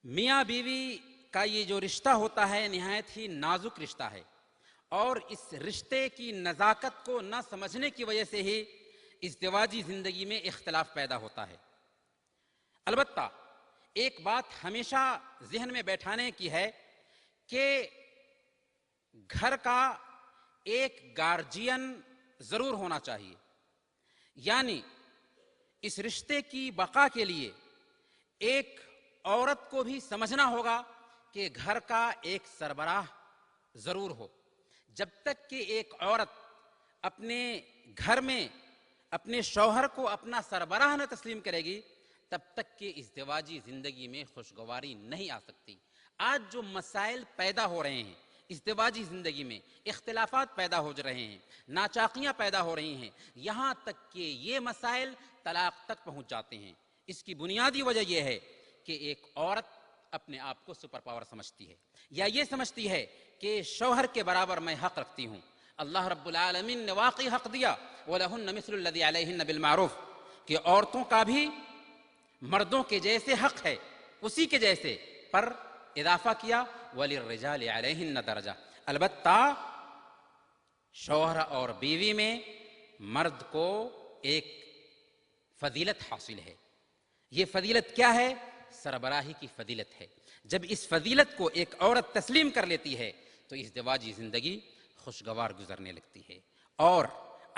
میاں بیوی کا یہ جو رشتہ ہوتا ہے نہایت ہی نازک رشتہ ہے، اور اس رشتے کی نزاکت کو نہ سمجھنے کی وجہ سے ہی ازدواجی زندگی میں اختلاف پیدا ہوتا ہے۔ البتہ ایک بات ہمیشہ ذہن میں بیٹھانے کی ہے کہ گھر کا ایک گارجین ضرور ہونا چاہیے، یعنی اس رشتے کی بقا کے لیے ایک عورت کو بھی سمجھنا ہوگا کہ گھر کا ایک سربراہ ضرور ہو۔ جب تک کہ ایک عورت اپنے گھر میں اپنے شوہر کو اپنا سربراہ نہ تسلیم کرے گی، تب تک کہ ازدواجی زندگی میں خوشگواری نہیں آ سکتی۔ آج جو مسائل پیدا ہو رہے ہیں ازدواجی زندگی میں، اختلافات پیدا ہو رہے ہیں، ناچاقیاں پیدا ہو رہی ہیں، یہاں تک کہ یہ مسائل طلاق تک پہنچ جاتے ہیں۔ اس کی بنیادی وجہ یہ ہے کہ ایک عورت اپنے آپ کو سپر پاور سمجھتی ہے، یا یہ سمجھتی ہے کہ شوہر کے برابر میں حق رکھتی ہوں۔ اللہ رب العالمین نے واقعی حق دیا، وَلَهُنَّ مِثْلُ الَّذِي عَلَيْهِنَّ بِالْمَعْرُوفِ، کہ عورتوں کا بھی مردوں کے جیسے حق ہے، اسی کے جیسے، پر اضافہ کیا وَلِلرِّجَالِ عَلَيْهِنَّ دَرَجَةٌ، البتہ شوہر اور بیوی میں مرد کو ایک فضیلت حاصل ہے۔ یہ فضیلت کیا ہے؟ سربراہی کی فضیلت ہے۔ جب اس فضیلت کو ایک عورت تسلیم کر لیتی ہے تو ازدواجی زندگی خوشگوار گزرنے لگتی ہے۔ اور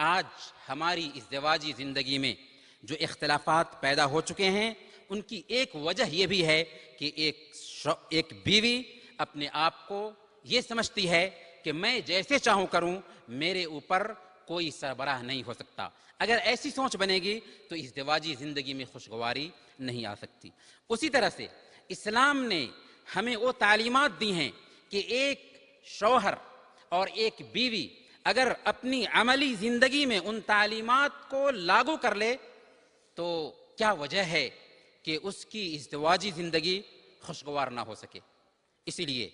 آج ہماری ازدواجی زندگی میں جو اختلافات پیدا ہو چکے ہیں، ان کی ایک وجہ یہ بھی ہے کہ ایک بیوی اپنے آپ کو یہ سمجھتی ہے کہ میں جیسے چاہوں کروں، میرے اوپر کوئی سربراہ نہیں ہو سکتا۔ اگر ایسی سوچ بنے گی تو ازدواجی زندگی میں خوشگواری نہیں آ سکتی۔ اسی طرح سے اسلام نے ہمیں وہ تعلیمات دی ہیں کہ ایک شوہر اور ایک بیوی اگر اپنی عملی زندگی میں ان تعلیمات کو لاگو کر لے تو کیا وجہ ہے کہ اس کی ازدواجی زندگی خوشگوار نہ ہو سکے۔ اسی لیے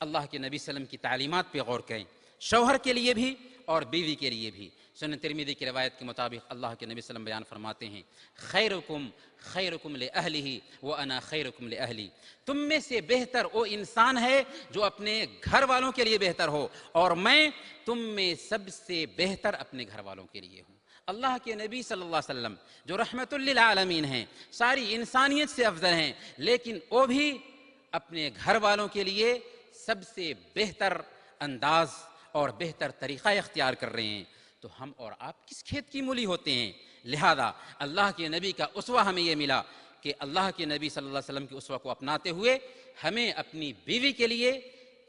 اللہ کے نبی صلی اللہ علیہ وسلم کی تعلیمات پہ غور کریں، شوہر کے لیے بھی اور بیوی کے لیے بھی۔ سنن ترمذی کی روایت کے مطابق اللہ کے نبی صلی اللہ علیہ وسلم بیان فرماتے ہیں، خیرکم خیرکم لأہلہ وانا خیرکم لأہلی، تم میں سے بہتر وہ انسان ہے جو اپنے گھر والوں کے لیے بہتر ہو، اور میں تم میں سب سے بہتر اپنے گھر والوں کے لیے ہوں۔ اللہ کے نبی صلی اللہ علیہ وسلم جو رحمت للعالمین ہیں، ساری انسانیت سے افضل ہیں، لیکن وہ بھی اپنے گھر والوں کے لیے سب سے بہتر انداز اور بہتر طریقہ اختیار کر رہے ہیں۔ تو ہم اور آپ کس کھیت کی مولی ہوتے ہیں؟ لہذا اللہ کے نبی کا اسوہ ہمیں یہ ملا کہ اللہ کے نبی صلی اللہ علیہ وسلم کے اسوہ کو اپناتے ہوئے ہمیں اپنی بیوی کے لیے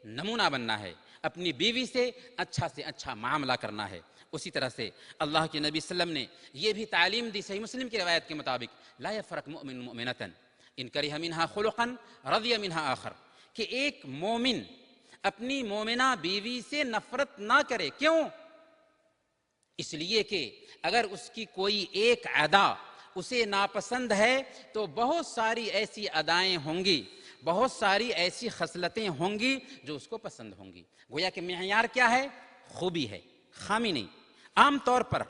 نمونہ بننا ہے، اپنی بیوی سے اچھا معاملہ کرنا ہے۔ اسی طرح سے اللہ کے نبی صلی اللہ علیہ وسلم نے یہ بھی تعلیم دی، صحیح مسلم کی روایت کے مطابق، لا یفرق مؤمن مؤمنۃ ان کرہ منہا خلقا رضی منہا آخر، کہ ایک مومن اپنی مومنہ بیوی سے نفرت نہ کرے۔ کیوں؟ اس لیے کہ اگر اس کی کوئی ایک ادا اسے ناپسند ہے تو بہت ساری ایسی ادائیں ہوں گی، بہت ساری ایسی خصلتیں ہوں گی جو اس کو پسند ہوں گی۔ گویا کہ معیار کیا ہے؟ خوبی ہے، خامی نہیں۔ عام طور پر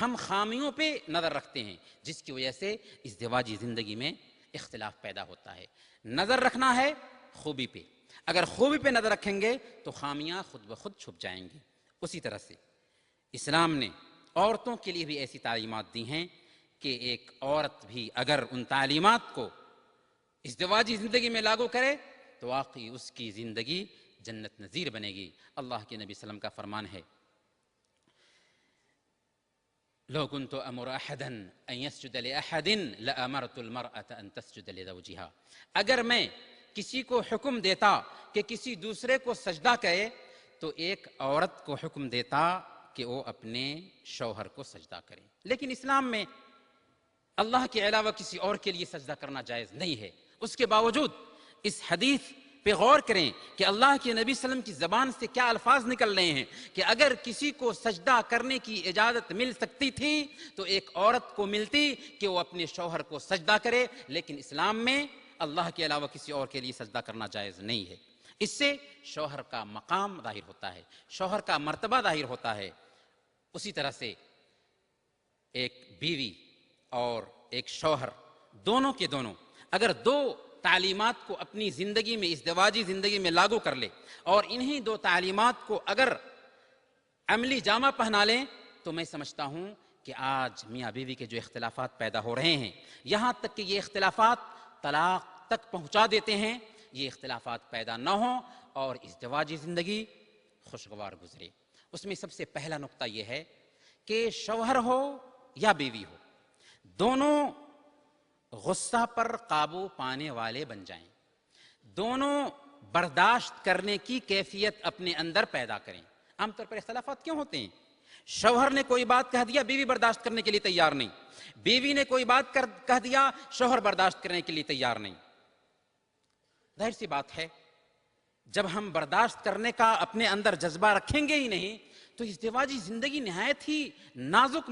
ہم خامیوں پہ نظر رکھتے ہیں، جس کی وجہ سے ازدواجی زندگی میں اختلاف پیدا ہوتا ہے۔ نظر رکھنا ہے خوبی پہ، اگر خوبی پہ نظر رکھیں گے تو خامیاں خود بخود چھپ جائیں گی۔ اسی طرح سے اسلام نے عورتوں کے لیے بھی ایسی تعلیمات دی ہیں کہ ایک عورت بھی اگر ان تعلیمات کو ازدواجی زندگی میں لاگو کرے تو واقعی اس کی زندگی جنت نظیر بنے گی۔ اللہ کے نبی صلی اللہ علیہ وسلم کا فرمان ہے، لو كنت امر احدا ان يسجد لاحد لامرت المرأة ان تسجد لزوجها، اگر میں کسی کو حکم دیتا کہ کسی دوسرے کو سجدہ کرے تو ایک عورت کو حکم دیتا کہ وہ اپنے شوہر کو سجدہ کرے۔ لیکن اسلام میں اللہ کے علاوہ کسی اور کے لیے سجدہ کرنا جائز نہیں ہے۔ اس کے باوجود اس حدیث پہ غور کریں کہ اللہ کے نبی صلی اللہ علیہ وسلم کی زبان سے کیا الفاظ نکل رہے ہیں کہ اگر کسی کو سجدہ کرنے کی اجازت مل سکتی تھی تو ایک عورت کو ملتی کہ وہ اپنے شوہر کو سجدہ کرے، لیکن اسلام میں اللہ کے علاوہ کسی اور کے لیے سجدہ کرنا جائز نہیں ہے۔ اس سے شوہر کا مقام ظاہر ہوتا ہے، شوہر کا مرتبہ ظاہر ہوتا ہے۔ اسی طرح سے ایک بیوی اور ایک شوہر دونوں کے دونوں اگر دو تعلیمات کو اپنی زندگی میں، ازدواجی زندگی میں لاگو کر لے اور انہی 2 تعلیمات کو اگر عملی جامہ پہنا لیں تو میں سمجھتا ہوں کہ آج میاں بیوی کے جو اختلافات پیدا ہو رہے ہیں، یہاں تک کہ یہ اختلافات طلاق تک پہنچا دیتے ہیں، یہ اختلافات پیدا نہ ہوں اور ازدواجی زندگی خوشگوار گزرے۔ اس میں سب سے پہلا نقطہ یہ ہے کہ شوہر ہو یا بیوی ہو، دونوں غصہ پر قابو پانے والے بن جائیں، دونوں برداشت کرنے کی کیفیت اپنے اندر پیدا کریں۔ عام طور پر اختلافات کیوں ہوتے ہیں؟ شوہر نے کوئی بات کہہ دیا، بیوی برداشت کرنے کے لیے تیار نہیں، بیوی نے کوئی بات کہہ دیا، شوہر برداشت کرنے کے لیے تیار نہیں۔ ظاہر سی بات ہے، جب ہم برداشت کرنے کا اپنے اندر جذبہ رکھیں گے ہی نہیں تو ازدواجی زندگی نہایت ہی نازک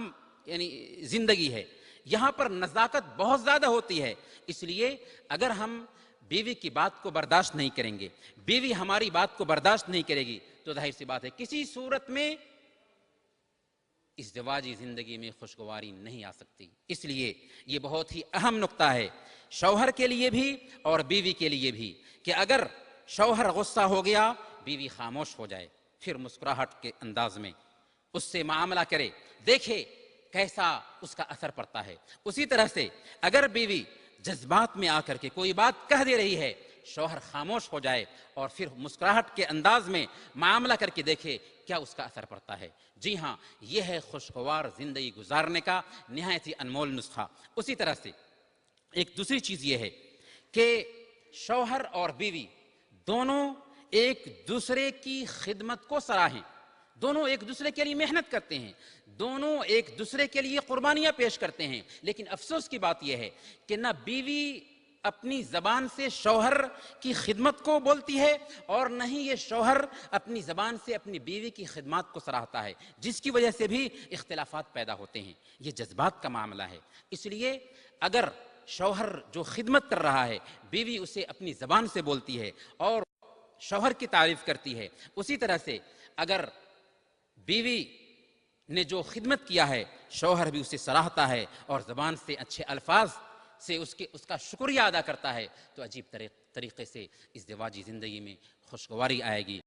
زندگی ہے، یہاں پر نزاکت بہت زیادہ ہوتی ہے۔ اس لیے اگر ہم بیوی کی بات کو برداشت نہیں کریں گے، بیوی ہماری بات کو برداشت نہیں کرے گی تو ظاہر سی بات ہے کسی صورت میں ازدواجی زندگی میں خوشگواری نہیں آ سکتی۔ اس لیے یہ بہت ہی اہم نقطہ ہے شوہر کے لیے بھی اور بیوی کے لیے بھی کہ اگر شوہر غصہ ہو گیا، بیوی خاموش ہو جائے، پھر مسکراہٹ کے انداز میں اس سے معاملہ کرے، دیکھے کیسا اس کا اثر پڑتا ہے۔ اسی طرح سے اگر بیوی جذبات میں آ کر کے کوئی بات کہہ دے رہی ہے، شوہر خاموش ہو جائے اور پھر مسکراہٹ کے انداز میں معاملہ کر کے دیکھے کیا اس کا اثر پڑتا ہے۔ جی ہاں، یہ ہے خوشگوار زندگی گزارنے کا نہایت ہی انمول نسخہ۔ اسی طرح سے ایک دوسری چیز یہ ہے کہ شوہر اور بیوی دونوں ایک دوسرے کی خدمت کو سراہیں، دونوں ایک دوسرے کے لیے محنت کرتے ہیں، دونوں ایک دوسرے کے لیے قربانیاں پیش کرتے ہیں، لیکن افسوس کی بات یہ ہے کہ نہ بیوی اپنی زبان سے شوہر کی خدمت کو بولتی ہے اور نہ ہی یہ شوہر اپنی زبان سے اپنی بیوی کی خدمات کو سراہتا ہے، جس کی وجہ سے بھی اختلافات پیدا ہوتے ہیں۔ یہ جذبات کا معاملہ ہے۔ اس لیے اگر شوہر جو خدمت کر رہا ہے، بیوی اسے اپنی زبان سے بولتی ہے اور شوہر کی تعریف کرتی ہے، اسی طرح سے اگر بیوی نے جو خدمت کیا ہے، شوہر بھی اسے سراہتا ہے اور زبان سے اچھے الفاظ سے اس کا شکریہ ادا کرتا ہے، تو عجیب طریقے سے ازدواجی زندگی میں خوشگواری آئے گی۔